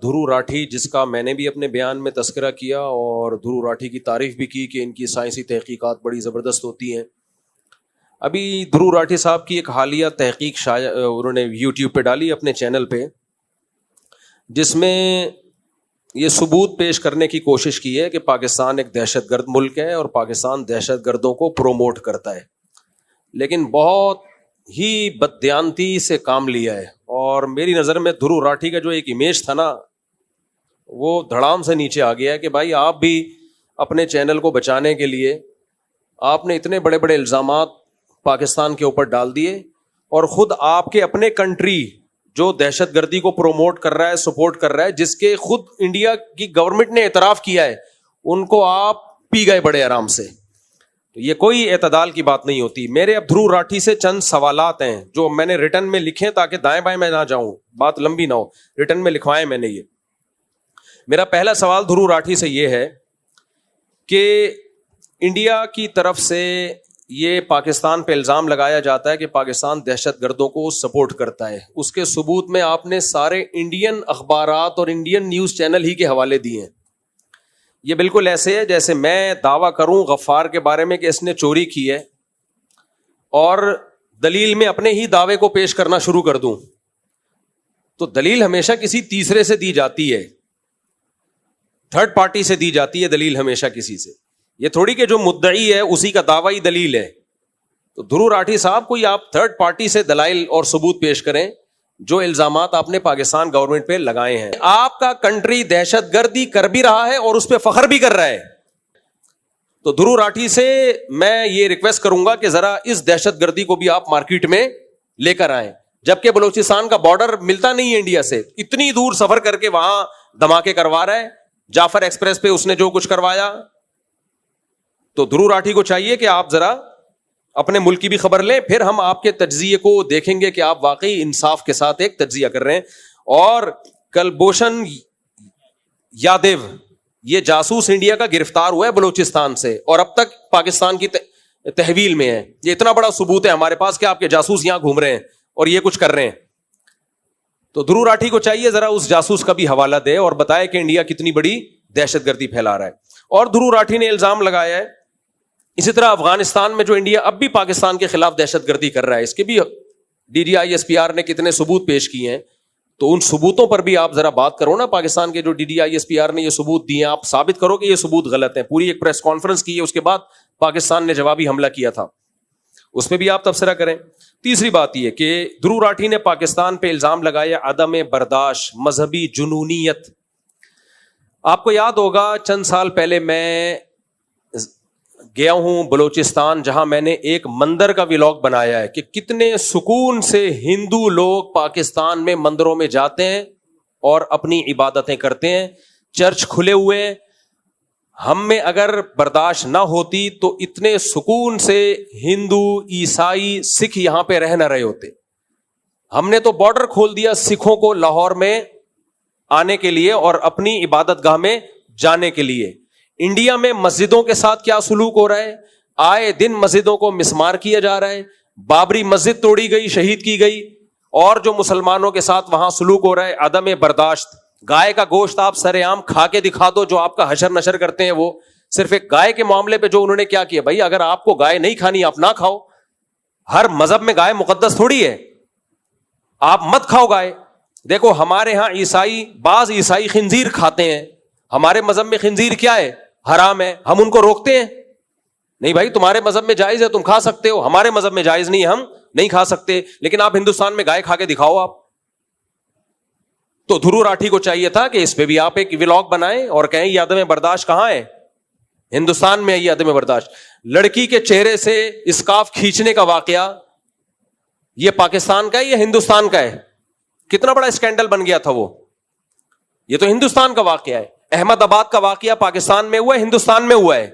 دھرو راٹھی، جس کا میں نے بھی اپنے بیان میں تذکرہ کیا اور دھرو راٹھی کی تعریف بھی کی کہ ان کی سائنسی تحقیقات بڑی زبردست ہوتی ہیں. ابھی دھرو راٹھی صاحب کی ایک حالیہ تحقیق انہوں نے یوٹیوب پہ ڈالی اپنے چینل پہ، جس میں یہ ثبوت پیش کرنے کی کوشش کی ہے کہ پاکستان ایک دہشت گرد ملک ہے اور پاکستان دہشت گردوں کو پروموٹ کرتا ہے. لیکن بہت ہی بددیانتی سے کام لیا ہے، اور میری نظر میں دھرو راٹھی کا جو ایک امیج تھا نا، وہ دھڑام سے نیچے آ گیا ہے کہ بھائی آپ بھی اپنے چینل کو بچانے کے لیے آپ نے اتنے بڑے بڑے الزامات پاکستان کے اوپر ڈال دیے، اور خود آپ کے اپنے کنٹری جو دہشت گردی کو پروموٹ کر رہا ہے، سپورٹ کر رہا ہے، جس کے خود انڈیا کی گورنمنٹ نے اعتراف کیا ہے، ان کو آپ پی گئے بڑے آرام سے. تو یہ کوئی اعتدال کی بات نہیں ہوتی. میرے اب دھرو راٹھی سے چند سوالات ہیں جو میں نے ریٹن میں لکھے تاکہ دائیں بائیں میں نہ جاؤں، بات لمبی نہ ہو، ریٹن میں لکھوائے میں نے. یہ میرا پہلا سوال دھرو راٹھی سے یہ ہے کہ انڈیا کی طرف سے یہ پاکستان پہ الزام لگایا جاتا ہے کہ پاکستان دہشت گردوں کو سپورٹ کرتا ہے. اس کے ثبوت میں آپ نے سارے انڈین اخبارات اور انڈین نیوز چینل ہی کے حوالے دیے ہیں. یہ بالکل ایسے ہے جیسے میں دعویٰ کروں غفار کے بارے میں کہ اس نے چوری کی ہے، اور دلیل میں اپنے ہی دعوے کو پیش کرنا شروع کر دوں. تو دلیل ہمیشہ کسی تیسرے سے دی جاتی ہے، تھرڈ پارٹی سے دی جاتی ہے دلیل ہمیشہ کسی سے. یہ تھوڑی کہ جو مدعی ہے اسی کا دعویٰ ہی دلیل ہے. تو دھرو راٹھی صاحب کوئی آپ تھرڈ پارٹی سے دلائل اور ثبوت پیش کریں جو الزامات آپ نے پاکستان گورنمنٹ پہ لگائے ہیں. آپ کا کنٹری دہشت گردی کر بھی رہا ہے اور اس پہ فخر بھی کر رہا ہے. تو دھرو راٹھی سے میں یہ ریکویسٹ کروں گا کہ ذرا اس دہشت گردی کو بھی آپ مارکیٹ میں لے کر آئیں، جبکہ بلوچستان کا بارڈر ملتا نہیں ہے انڈیا سے، اتنی دور سفر کر کے وہاں دھماکے کروا رہا ہے. جعفر ایکسپریس پہ اس نے جو کچھ کروایا. تو دھرو راٹھی کو چاہیے کہ آپ ذرا اپنے ملک کی بھی خبر لیں، پھر ہم آپ کے تجزیے کو دیکھیں گے کہ آپ واقعی انصاف کے ساتھ ایک تجزیہ کر رہے ہیں. اور کلبھوشن یادیو، یہ جاسوس انڈیا کا گرفتار ہوا ہے بلوچستان سے اور اب تک پاکستان کی تحویل میں ہے. یہ اتنا بڑا ثبوت ہے ہمارے پاس کہ آپ کے جاسوس یہاں گھوم رہے ہیں اور یہ کچھ کر رہے ہیں. تو دھرو راٹھی کو چاہیے ذرا اس جاسوس کا بھی حوالہ دے اور بتائے کہ انڈیا کتنی بڑی دہشت گردی پھیلا رہا ہے. اور دھرو راٹھی نے الزام لگایا ہے اسی طرح افغانستان میں جو انڈیا اب بھی پاکستان کے خلاف دہشت گردی کر رہا ہے، اس کے بھی DDISPR نے کتنے ثبوت پیش کیے ہیں. تو ان ثبوتوں پر بھی آپ ذرا بات کرو نا. پاکستان کے جو DDISPR نے یہ ثبوت دیے ہیں، آپ ثابت کرو کہ یہ ثبوت غلط ہیں. پوری ایک پریس کانفرنس کی ہے، اس کے بعد پاکستان نے جوابی حملہ کیا تھا، اس پہ بھی آپ تبصرہ کریں. تیسری بات یہ کہ دھرو راٹھی نے پاکستان پہ الزام لگایا عدم برداشت، مذہبی جنونیت. آپ کو یاد ہوگا چند سال پہلے میں گیا ہوں بلوچستان، جہاں میں نے ایک مندر کا ولاگ بنایا ہے کہ کتنے سکون سے ہندو لوگ پاکستان میں مندروں میں جاتے ہیں اور اپنی عبادتیں کرتے ہیں، چرچ کھلے ہوئے ہیں. ہم میں اگر برداشت نہ ہوتی تو اتنے سکون سے ہندو، عیسائی، سکھ یہاں پہ رہ نہ رہے ہوتے. ہم نے تو بارڈر کھول دیا سکھوں کو لاہور میں آنے کے لیے اور اپنی عبادت گاہ میں جانے کے لیے. انڈیا میں مسجدوں کے ساتھ کیا سلوک ہو رہا ہے؟ آئے دن مسجدوں کو مسمار کیا جا رہا ہے. بابری مسجد توڑی گئی، شہید کی گئی، اور جو مسلمانوں کے ساتھ وہاں سلوک ہو رہا ہے عدم برداشت. گائے کا گوشت آپ سر عام کھا کے دکھا دو، جو آپ کا حشر نشر کرتے ہیں وہ صرف ایک گائے کے معاملے پہ جو انہوں نے کیا کیا. بھائی اگر آپ کو گائے نہیں کھانی آپ نہ کھاؤ، ہر مذہب میں گائے مقدس تھوڑی ہے، آپ مت کھاؤ گائے. دیکھو ہمارے ہاں بعض عیسائی خنزیر کھاتے ہیں، ہمارے مذہب میں خنزیر کیا ہے؟ حرام ہے. ہم ان کو روکتے ہیں؟ نہیں بھائی، تمہارے مذہب میں جائز ہے، تم کھا سکتے ہو، ہمارے مذہب میں جائز نہیں ہے، ہم نہیں کھا سکتے. لیکن آپ ہندوستان میں گائے کھا کے دکھاؤ آپ. تو دھرو راٹھی کو چاہیے تھا کہ اس پہ بھی آپ ایک ولاگ بنائیں اور کہیں یہ عدم برداشت کہاں ہے؟ ہندوستان میں یہ عدم برداشت. لڑکی کے چہرے سے اسکارف کھینچنے کا واقعہ یہ پاکستان کا ہے یا ہندوستان کا ہے؟ کتنا بڑا اسکینڈل بن گیا تھا وہ. یہ تو ہندوستان کا واقعہ ہے. احمد آباد کا واقعہ پاکستان میں ہوا ہے، ہندوستان میں ہوا ہے،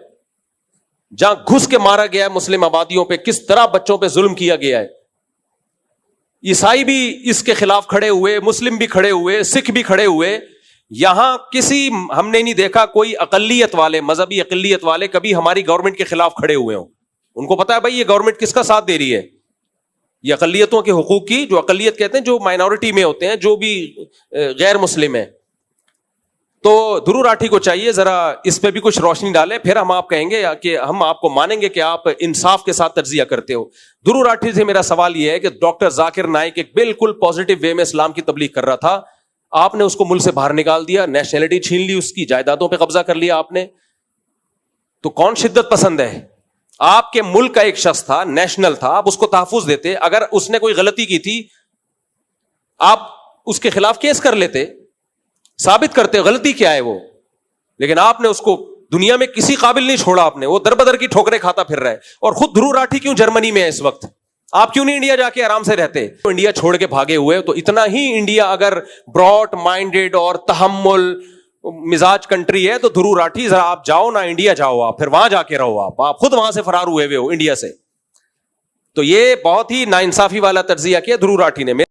جہاں گھس کے مارا گیا ہے مسلم آبادیوں پہ، کس طرح بچوں پہ ظلم کیا گیا ہے. عیسائی بھی اس کے خلاف کھڑے ہوئے، مسلم بھی کھڑے ہوئے، سکھ بھی کھڑے ہوئے. یہاں ہم نے نہیں دیکھا کوئی اقلیت والے، مذہبی اقلیت والے کبھی ہماری گورنمنٹ کے خلاف کھڑے ہوئے ہوں. ان کو پتا ہے بھائی یہ گورنمنٹ کس کا ساتھ دے رہی ہے، یہ اقلیتوں کے حقوق کی، جو اقلیت کہتے ہیں جو مائنورٹی میں ہوتے ہیں، جو بھی غیر مسلم ہیں، تو دھرو راٹھی کو چاہیے ذرا اس پہ بھی کچھ روشنی ڈالے, پھر ہم آپ کہیں گے کہ ہم آپ کو مانیں گے کہ آپ انصاف کے ساتھ تجزیہ کرتے ہو. دھرو راٹھی سے میرا سوال یہ ہے کہ ڈاکٹر ذاکر نائک ایک بالکل پازیٹیو وے میں اسلام کی تبلیغ کر رہا تھا, آپ نے اس کو ملک سے باہر نکال دیا, نیشنلٹی چھین لی, اس کی جائیدادوں پہ قبضہ کر لیا آپ نے. تو کون شدت پسند ہے؟ آپ کے ملک کا ایک شخص تھا, نیشنل تھا, آپ اس کو تحفظ دیتے. اگر اس نے کوئی غلطی کی تھی آپ اس کے خلاف کیس کر لیتے, ثابت کرتے غلطی کیا ہے وہ. لیکن آپ نے اس کو دنیا میں کسی قابل نہیں چھوڑا, آپ نے, وہ در بدر کی ٹھوکریں کھاتا پھر رہا ہے. اور خود دھرو راٹھی کیوں جرمنی میں ہے اس وقت؟ آپ کیوں نہیں انڈیا جا کے آرام سے رہتے؟ انڈیا چھوڑ کے بھاگے ہوئے. تو اتنا ہی انڈیا اگر براڈ مائنڈیڈ اور تحمل مزاج کنٹری ہے تو دھرو راٹھی ذرا آپ جاؤ نا, انڈیا جاؤ, آپ پھر وہاں جا کے رہو. آپ خود وہاں سے فرار ہوئے ہو انڈیا سے. تو یہ بہت ہی ناانصافی والا تجزیہ کیا دھرو راٹھی نے.